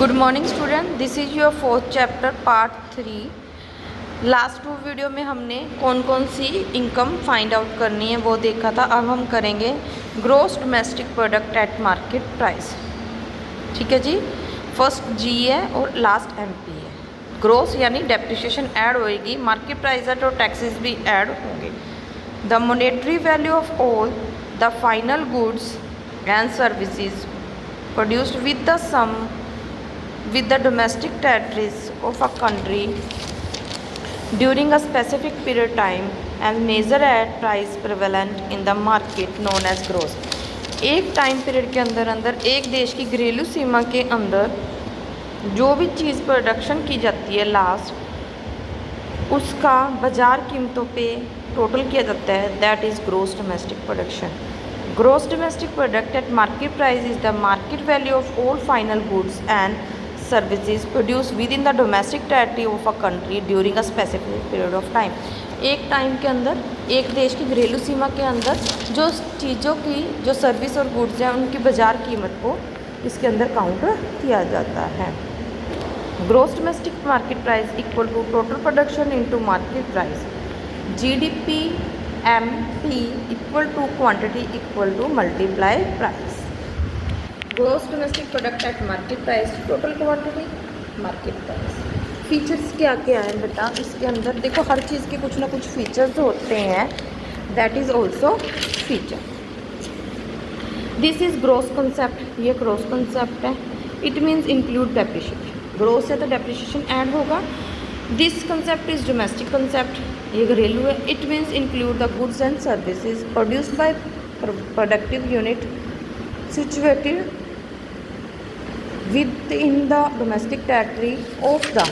Good morning student, this is your fourth chapter part 3। Last 2 video में हमने कौन कौन सी इनकम फाइंड आउट करनी है वो देखा था। अब हम करेंगे gross domestic product at market price. ठीक है जी, फर्स्ट जी है और लास्ट एमपी है। ग्रॉस यानी डेप्रिसिएशन ऐड होएगी, मार्केट प्राइस है तो टैक्सेस भी ऐड होंगे। The monetary value of all the final goods and services produced with the domestic territories of a country during a specific period time and measure at price prevalent in the market known as gross। एक time period के अंदर एक देश की घरेलू सीमा के अंदर जो भी चीज़ प्रोडक्शन की जाती है लास्ट, उसका बाज़ार कीमतों पे टोटल किया जाता है, that is gross domestic production. Gross domestic product at market price is the market value of all final goods and services produced within the domestic territory of a country during a specific period of time। एक time के अंदर एक देश की घरेलू सीमा के अंदर जो चीज़ों की जो सर्विस और गुड्स हैं उनकी बाज़ार कीमत को इसके अंदर काउंट किया जाता है। Gross domestic market price equal to total production into market price. GDP MP equal to quantity equal to multiply price. Gross domestic product at market price, total quantity market price. Features क्या क्या हैं बेटा इसके अंदर? देखो, हर चीज़ के कुछ ना कुछ फीचर्स होते हैं, that is also feature. This is gross concept, ये ग्रॉस कंसेप्ट है। It means include depreciation, gross है तो डेप्रिसिएशन ऐड होगा। This concept is domestic concept, ये घरेलू है। It means include the goods and services produced by productive unit situated with in the domestic territory of the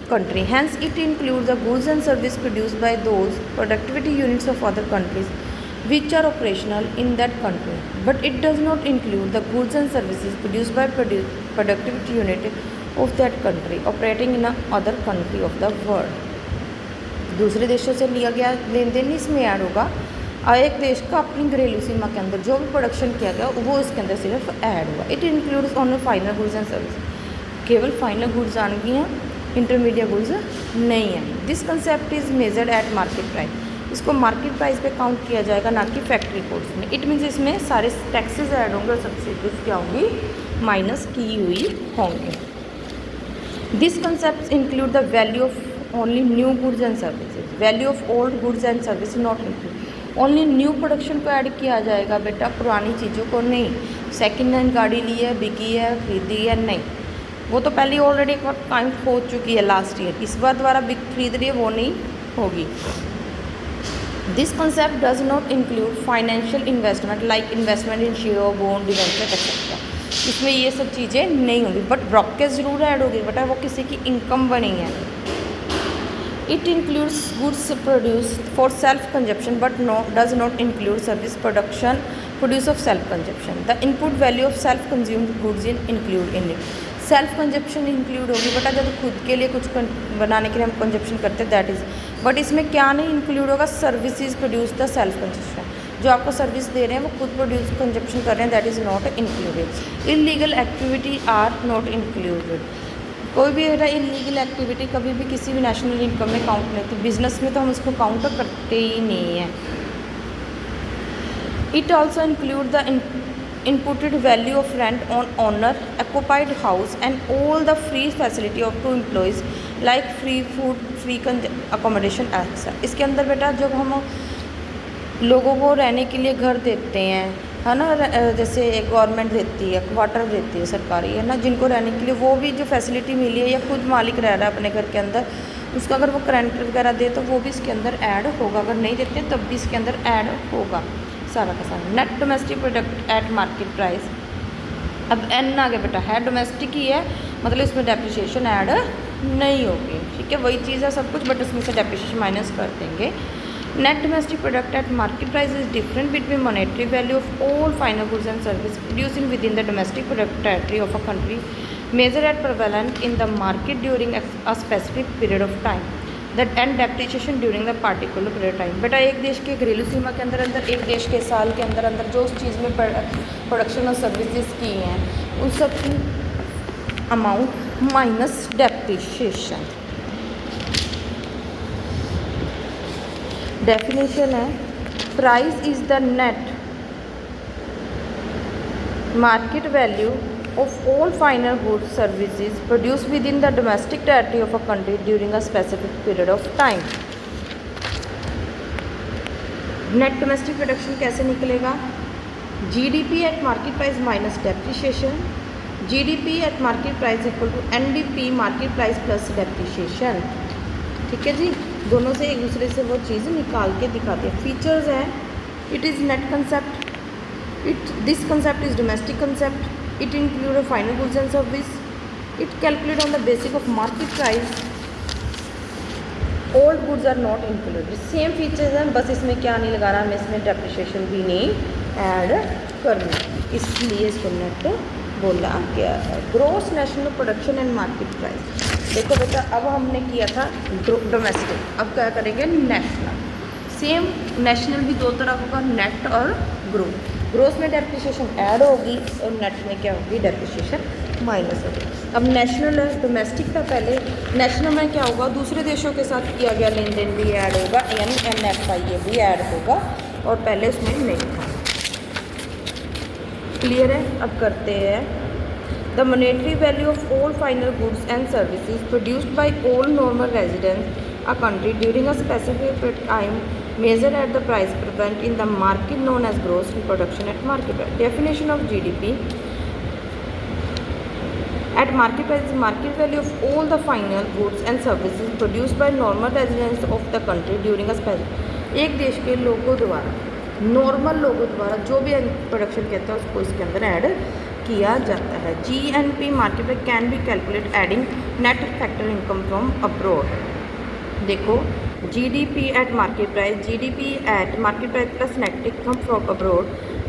country। Hence it includes the goods and service produced by those productivity units of other countries which are operational in that country, but it does not include the goods and services produced by productivity unit of that country operating in a other country of the world। दूसरे देशों से लिया गया लेन then इसमें add होगा, और एक देश का अपनी घरेलू सीमा के अंदर जो भी प्रोडक्शन किया गया वो इसके अंदर सिर्फ ऐड होगा। It includes only final goods and service, केवल फाइनल गुड्स आएंगी हैं, इंटरमीडिएट गुड्स नहीं है। This concept is measured eight market price, इसको मार्केट प्राइस पे काउंट किया जाएगा, ना कि फैक्ट्री कोड्स में। इट मीन्स इसमें सारे टैक्सेस ऐड होंगे और सब्सिडीज क्या होंगी, माइनस की हुई होंगी। This concept include the value of only new goods and services, value of old goods and service not include. Only new production को ऐड किया जाएगा बेटा, पुरानी चीज़ों को नहीं। सेकेंड हैंड गाड़ी ली है, बिकी है, खरीदी है, नहीं, वो तो पहले ऑलरेडी एक बार काउंट हो चुकी है लास्ट ईयर, इस बार दोबारा खरीद रही है वो नहीं होगी। This concept does not include financial investment like investment in share, bond, debenture etcetera, इसमें ये सब चीज़ें नहीं होंगी। बट ब्रोकरेज ज़रूर ऐड होगी बेटा, वो किसी की इनकम बनी है। It includes goods produce for self consumption but does not include service production produce of self consumption. The input value of self consumed goods include in it. Self consumption include होगी बेटा, जब खुद के लिए कुछ बनाने के लिए हम कंजप्शन करते हैं, दैट इज़। बट इसमें क्या नहीं इंक्लूड होगा, services produce the self consumption, जो आपको सर्विस दे रहे हैं वो खुद प्रोड्यूस कंजप्शन कर रहे हैं, that is not included. Illegal activity are not included, कोई भी इलीगल एक्टिविटी कभी भी किसी भी नेशनल इनकम में काउंट नहीं होती, बिजनेस में तो हम उसको काउंट करते ही नहीं हैं। It also include the inputted value of rent on owner occupied house and all the free facility of to employees like free food, free accommodation etc। इसके अंदर बेटा जब हम लोगों को रहने के लिए घर देते हैं, है ना, जैसे गवर्नमेंट देती है, क्वार्टर देती है सरकारी, है ना, जिनको रहने के लिए वो भी जो फैसिलिटी मिली है या खुद मालिक रह रहा है अपने घर के अंदर, उसका अगर वो करंट वगैरह दे तो वो भी इसके अंदर ऐड होगा, अगर नहीं देते तब भी इसके अंदर ऐड होगा सारा का सारा। Net domestic product at market price, अब एन आ गया बेटा, है डोमेस्टिक ही है, मतलब इसमें डेप्रिसिएशन ऐड नहीं होगी, ठीक है, वही चीज़ है सब कुछ, बट इसमें से डेप्रिसिएशन माइनस कर देंगे। Net domestic product at market price is different between monetary value of all final goods and service producing within the domestic product territory of a country measure at prevalent in the market during a specific period of time that and depreciation during the particular period time. बेटा एक देश के घरेलू सीमा के अंदर एक देश के साल के अंदर जो उस चीज़ में प्रोडक्शन और सर्विसेज की हैं उन सब की अमाउंट माइनस डेप्रिसिएशन। डेफिनेशन है price is the net market value of all final goods services produced within the domestic territory of a country during a specific period of time। Net domestic production कैसे निकलेगा? GDP at market price minus depreciation, GDP at market price equal to NDP market price plus depreciation. ठीक है जी, दोनों से एक दूसरे से वो चीज़ निकाल के दिखाते हैं। फीचर्स हैं, it is net concept, this concept is domestic concept, it include a final goods and service, it calculate on the basis of market price, old goods are not included। Same features हैं, बस इसमें क्या नहीं लगा रहा, हमें इसमें depreciation भी नहीं ऐड करनी, इसलिए इसको नेट बोला गया है। Gross national production and market price. देखो बेटा, अब हमने किया था डोमेस्टिक, अब क्या करेंगे नेशनल। सेम नेशनल भी दो तरह का, नेट और ग्रोथ। ग्रोथ में डेप्रिसिएशन ऐड होगी और नेट में क्या होगी, डेप्रिसिएशन माइनस होगी। अब नेशनल है, डोमेस्टिक था पहले, नेशनल में क्या होगा, दूसरे देशों के साथ किया गया लेन देन भी ऐड होगा, यानी NFIA भी ऐड होगा, और पहले उसमें नहीं था। क्लियर है? अब करते हैं the monetary value of all final goods and services produced by all normal residents a country during a specific time measured at the price prevalent in the market known as gross production at market price। Definition of GDP at market price is market value of all the final goods and services produced by normal residents of the country during a specific। एक देश के लोगों द्वारा, normal लोगों द्वारा जो भी production कहते हैं उसको इसके अंदर ऐड किया जाता है। GNP market price can be calculate adding net factor income from abroad. देखो, GDP at market price, GDP at market price plus net income from abroad,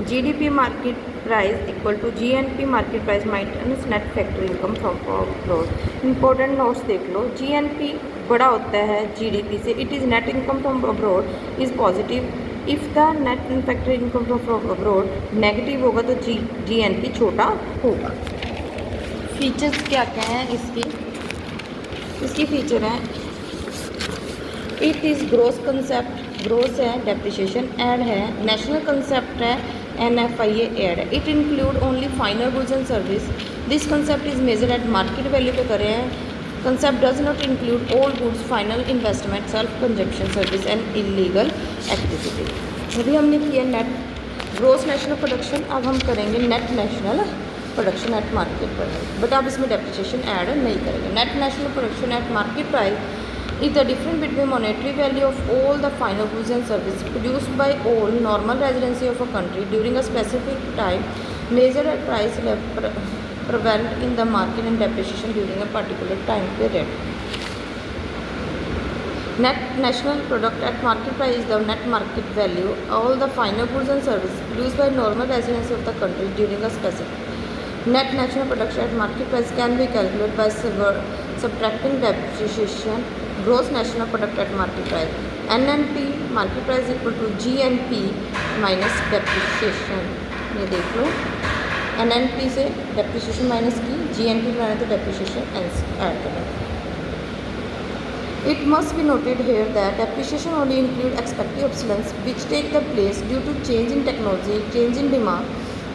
GDP market price equal to GNP market price minus net factory income from abroad. Important notes देख लो, GNP बड़ा होता है GDP से, it is net income from abroad is positive, if the net factory income from abroad negative होगा तो GNP छोटा होगा। फीचर्स क्या क्या हैं इसकी फीचर है, it is gross concept, gross है, डेप्रिसिएशन ऐड है, नेशनल कंसेप्ट है, NFIA ऐड है, it include only final goods and service, this concept is measure at market value पे करे हैं, concept does not include all goods, final investment, self consumption service and illegal activity. अभी हमने किया net gross national production, अब हम करेंगे net national production at market price, but अब इसमें डेप्रिसिएशन ऐड नहीं करेंगे। Net national production at market price is the difference between monetary value of all the final goods and services produced by all normal residency of a country during a specific time measured at price prevalent in the market and depreciation during a particular time period। Net national product at market price is the net market value all the final goods and services produced by normal residents of the country during a specific। Net national product at market price can be calculated by subtracting depreciation gross national product at market price, NNP market price equal to GNP minus depreciation. ये देख लो, NNP से depreciation minus की, GNP बनाना तो depreciation add करना। It must be noted here that depreciation only include expected obsolescence which take the place due to change in technology, change in demand।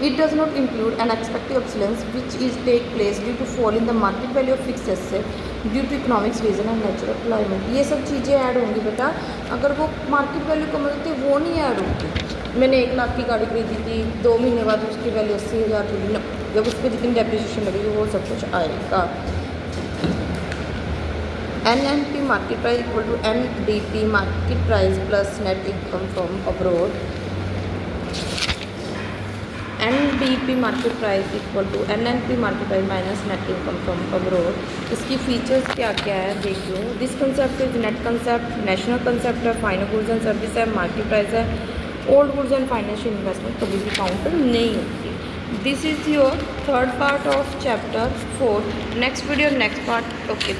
It does not include an expected obsolescence which is take place due to fall in the market value of fixed asset due to economics reason and natural employment. ये सब चीज़ें add होंगी बेटा, अगर वो market value कम होती है वो नहीं ऐड होती। मैंने 1 लाख की गाड़ी खरीदी थी, 2 महीने बाद उसकी वैल्यू 80,000 थी, जब उस पर जितनी डेप्रिसिएशन लगेगी वो सब कुछ आएगा। NNP market price equal to NDP market price plus net income from abroad. NDP market price equal to NNP market price minus net income from abroad. इसकी फीचर्स क्या क्या है देख लो, this concept is net concept, national concept है, final goods and service है, market price है, old goods and financial investment कभी भी काउंट नहीं होती। This is your third part of chapter 4। Next video next part. Okay.